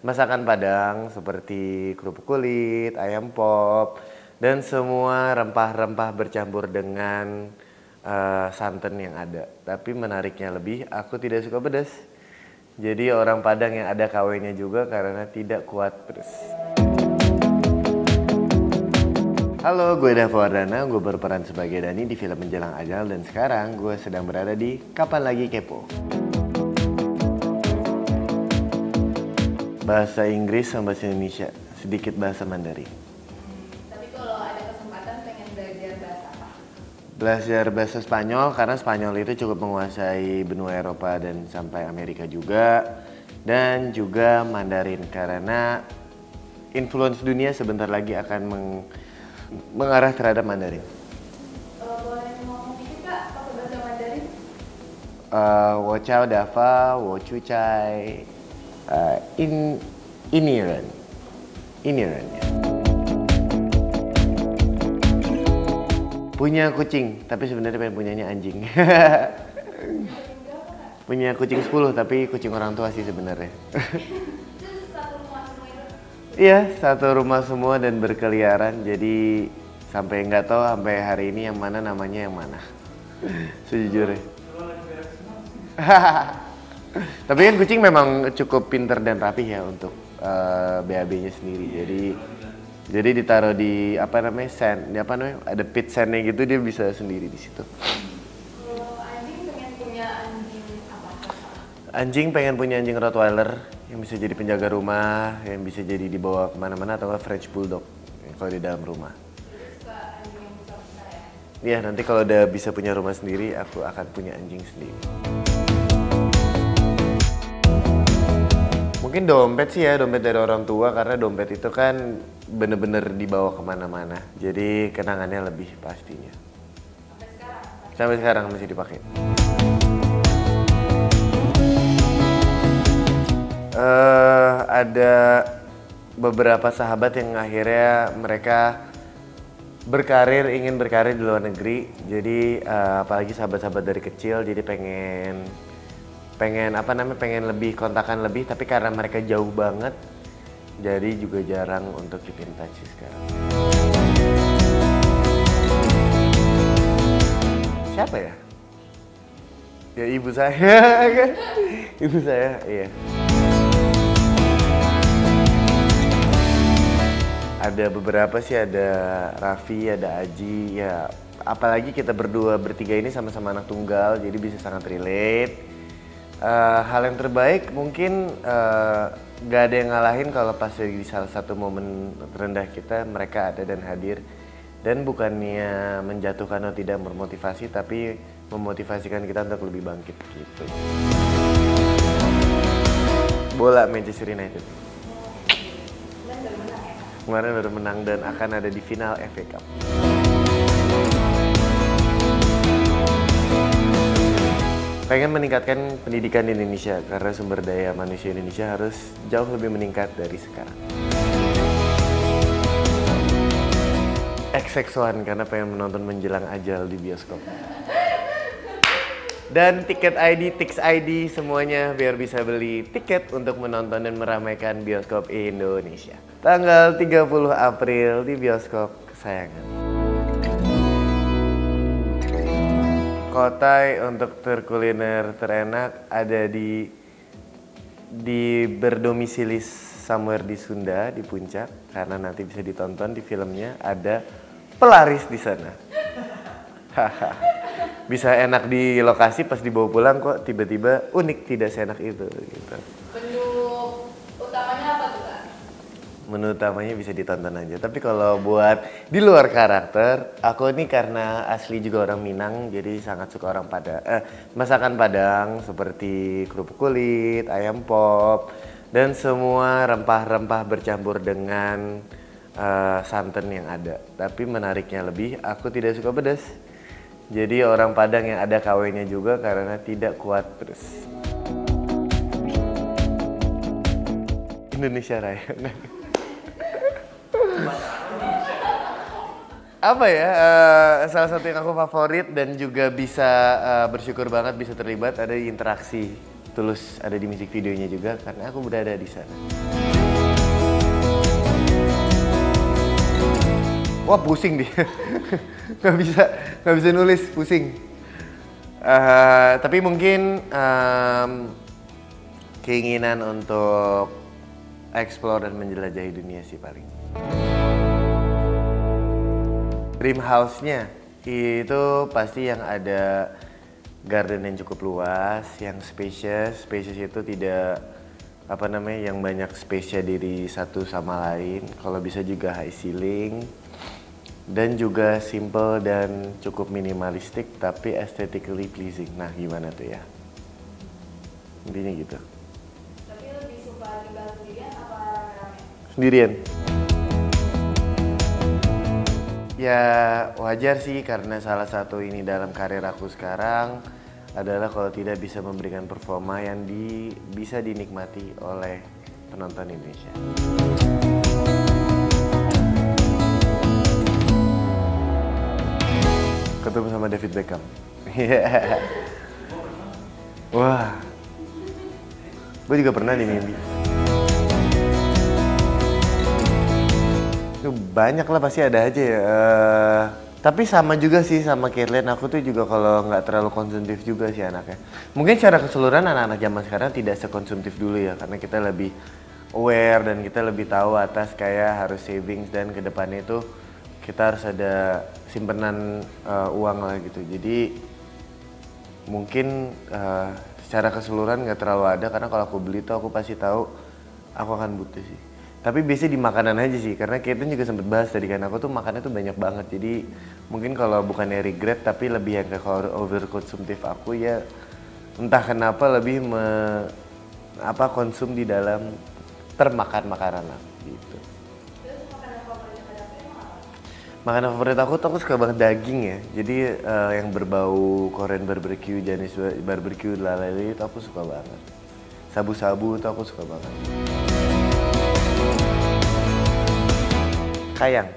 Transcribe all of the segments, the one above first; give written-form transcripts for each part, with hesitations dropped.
masakan Padang seperti kerupuk kulit, ayam pop, dan semua rempah-rempah bercampur dengan santan yang ada. Tapi menariknya lebih, aku tidak suka pedas. Jadi orang Padang yang ada KW-nya juga karena tidak kuat pedas. Halo, gue Dava Wardana, gue berperan sebagai Dani di film Menjelang Ajal dan sekarang gue sedang berada di Kapan Lagi Kepo. Bahasa Inggris sama bahasa Indonesia, sedikit bahasa Mandarin. Tapi kalau ada kesempatan pengen belajar bahasa apa? Belajar bahasa Spanyol karena Spanyol itu cukup menguasai benua Eropa dan sampai Amerika juga. Dan juga Mandarin karena influence dunia sebentar lagi akan mengarah terhadap Mandarin. Boleh ngomong dikit Kak, pakai bahasa Mandarin? Wo Chao Dava, Wo Chu Chai, Iniran ya. Punya kucing, tapi sebenarnya pengen punyanya anjing. Punya kucing 10, tapi kucing orang tua sih sebenarnya. Itu satu rumah semua itu? Iya, satu rumah semua dan berkeliaran. Jadi sampai nggak tahu sampai hari ini yang mana namanya yang mana. Sejujurnya. Tapi kan kucing memang cukup pinter dan rapih ya untuk BAB-nya sendiri. Jadi ditaruh di apa namanya ada pit sandnya gitu, dia bisa sendiri di situ. Kalau anjing pengen punya anjing apa? Anjing pengen punya anjing Rottweiler yang bisa jadi penjaga rumah, yang bisa jadi dibawa kemana-mana atau nggak French Bulldog kalau di dalam rumah. Jadi suka anjing yang besar-besar ya? Iya, nanti kalau udah bisa punya rumah sendiri, aku akan punya anjing sendiri. Mungkin dompet sih ya, dompet dari orang tua karena dompet itu kan bener-bener dibawa kemana-mana. Jadi kenangannya lebih pastinya. Sampai sekarang? Sampai sekarang masih dipakai. Ada beberapa sahabat yang akhirnya mereka ingin berkarir di luar negeri. Jadi apalagi sahabat-sahabat dari kecil, jadi pengen lebih kontakan lebih, tapi karena mereka jauh banget, jadi juga jarang untuk keep in touch sekarang. Siapa ya? Ya ibu saya kan. Ibu saya, iya. Ada beberapa sih, ada Raffi, ada Aji, ya apalagi kita bertiga ini sama-sama anak tunggal, jadi bisa sangat relate. Hal yang terbaik mungkin gak ada yang ngalahin kalau pas di salah satu momen terendah kita mereka ada dan hadir. Dan bukannya menjatuhkan atau tidak memotivasi, tapi memotivasikan kita untuk lebih bangkit gitu. Bola Manchester United. Kemarin baru menang dan akan ada di final FA Cup. Pengen meningkatkan pendidikan di Indonesia karena sumber daya manusia Indonesia harus jauh lebih meningkat dari sekarang. XX1 karena pengen menonton Menjelang Ajal di bioskop. Dan tiket ID, Tix ID semuanya biar bisa beli tiket untuk menonton dan meramaikan bioskop Indonesia. Tanggal 30 April di bioskop kesayangan. Kota untuk terkuliner terenak ada di berdomisili somewhere di Sunda, di Puncak, karena nanti bisa ditonton di filmnya ada pelaris di sana. Bisa enak di lokasi, pas dibawa pulang kok tiba-tiba unik, tidak seenak itu gitu. Menu utamanya apa tuh Kak? Menu utamanya bisa ditonton aja. Tapi kalau buat di luar karakter, aku ini karena asli juga orang Minang, jadi sangat suka masakan Padang seperti kerupuk kulit, ayam pop, dan semua rempah-rempah bercampur dengan santan yang ada. Tapi menariknya lebih, aku tidak suka pedas. Jadi orang Padang yang ada KW-nya juga karena tidak kuat pedas. Indonesia Raya. Apa ya, salah satu yang aku favorit dan juga bisa bersyukur banget bisa terlibat ada di interaksi Tulus ada di musik videonya juga karena aku berada di sana. Wah pusing dia, nggak bisa nulis, pusing. Tapi mungkin keinginan untuk explore dan menjelajahi dunia sih paling. Dream house-nya itu pasti yang ada garden yang cukup luas, yang spacious. Spacious itu tidak yang banyak space-nya diri satu sama lain. Kalau bisa juga high ceiling. Dan juga simple dan cukup minimalistik tapi aesthetically pleasing. Nah gimana tuh ya? Intinya gitu. Tapi lebih suka tinggal sendirian apa rame-rame? Sendirian. Ya wajar sih karena salah satu ini dalam karir aku sekarang adalah kalau tidak bisa memberikan performa yang bisa dinikmati oleh penonton Indonesia. Ketemu sama David Beckham. Wah, gue juga pernah di mimpi. Banyak lah pasti ada aja ya. Tapi sama juga sih sama Kirlian, aku tuh juga kalau nggak terlalu konsumtif juga sih anaknya. Mungkin secara keseluruhan anak-anak zaman sekarang tidak sekonsumtif dulu ya, karena kita lebih aware dan kita lebih tahu atas kayak harus savings dan kedepannya itu kita harus ada simpenan uang lah gitu. Jadi mungkin secara keseluruhan nggak terlalu ada karena kalau aku beli tuh aku pasti tahu aku akan butuh sih. Tapi biasanya di makanan aja sih karena Caitlin juga sempet bahas tadi kan aku tuh makannya tuh banyak banget. Jadi mungkin kalau bukannya regret tapi lebih yang ke kalau over konsumtif aku ya entah kenapa lebih konsum di dalam termakan makanan lah gitu. Makanan favorit aku tuh aku suka banget daging ya. Jadi yang berbau Korean barbecue, Chinese barbecue, lalali itu aku suka banget. Sabu-sabu itu aku suka banget. Kayang.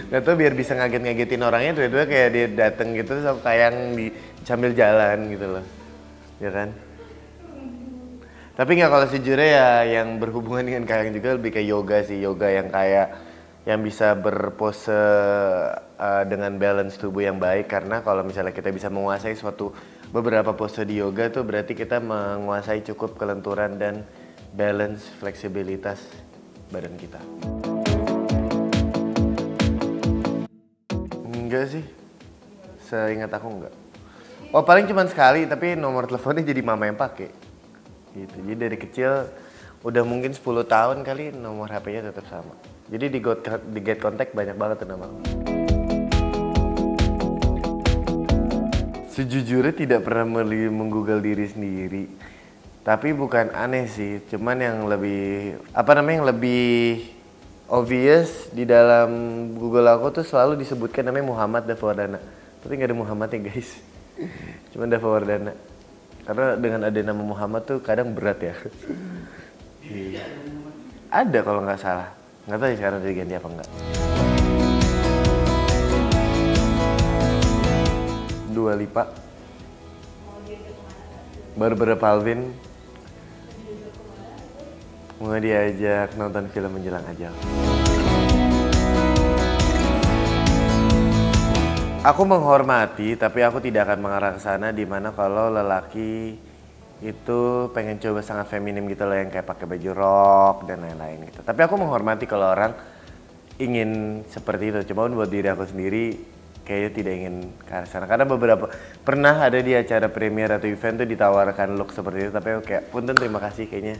Gak tau biar bisa ngaget-ngagetin orangnya, tiba-tiba kayak dia dateng gitu terus aku kayang sambil jalan gitu loh. Ya kan? Tapi nggak kalau sejujurnya ya yang berhubungan dengan kayang juga lebih kayak yoga sih. Yoga yang kayak yang bisa berpose dengan balance tubuh yang baik karena kalau misalnya kita bisa menguasai beberapa pose di yoga tuh berarti kita menguasai cukup kelenturan dan balance fleksibilitas badan kita. Enggak sih, seingat aku enggak. Oh paling cuma sekali tapi nomor teleponnya jadi mama yang pakai. Gitu. Jadi dari kecil udah mungkin 10 tahun kali nomor HP-nya tetap sama. Jadi di get contact banyak banget tuh nama. Sejujurnya tidak pernah menggoogle diri sendiri. Tapi bukan aneh sih, cuman yang lebih yang lebih obvious di dalam Google aku tuh selalu disebutkan namanya Muhammad Dava Wardana. Tapi nggak ada Muhammadnya guys. Cuman Dava Wardana. Karena dengan ada nama Muhammad tuh kadang berat ya. Ada kalau nggak salah. Nggak tahu ya sekarang udah diganti apa enggak. Dua Lipa. Barbara Palvin. Mau diajak nonton film menjelang ajal. Aku menghormati, tapi aku tidak akan mengarah ke sana di mana kalau lelaki itu pengen coba sangat feminim gitu loh yang kayak pakai baju rok dan lain-lain gitu. Tapi aku menghormati kalau orang ingin seperti itu. Cuma buat diri aku sendiri kayaknya tidak ingin ke arah sana. Karena beberapa pernah ada di acara premier atau event tuh ditawarkan look seperti itu, tapi aku kayak punten terima kasih kayaknya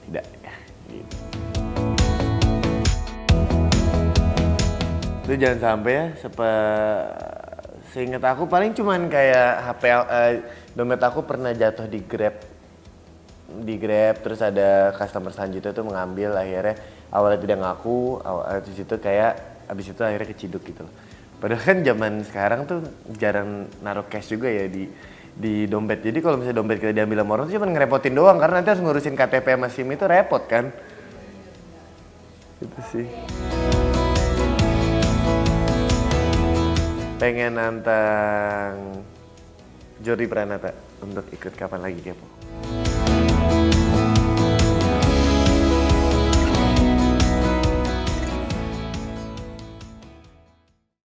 tidak ya. Gitu. Itu jangan sampai ya seingat aku paling cuman kayak HP dompet aku pernah jatuh di Grab terus ada customer selanjutnya tuh mengambil akhirnya awalnya tidak ngaku abis itu akhirnya keciduk gitu loh. Padahal kan zaman sekarang tuh jarang naruh cash juga ya di dompet. Jadi kalau misalnya dompet kita diambil sama orang tuh cuma ngerepotin doang karena nanti harus ngurusin KTP sama SIM itu repot kan. Gitu sih. Pengen nantang Jordi Pranata. untuk ikut kapan lagi kepo.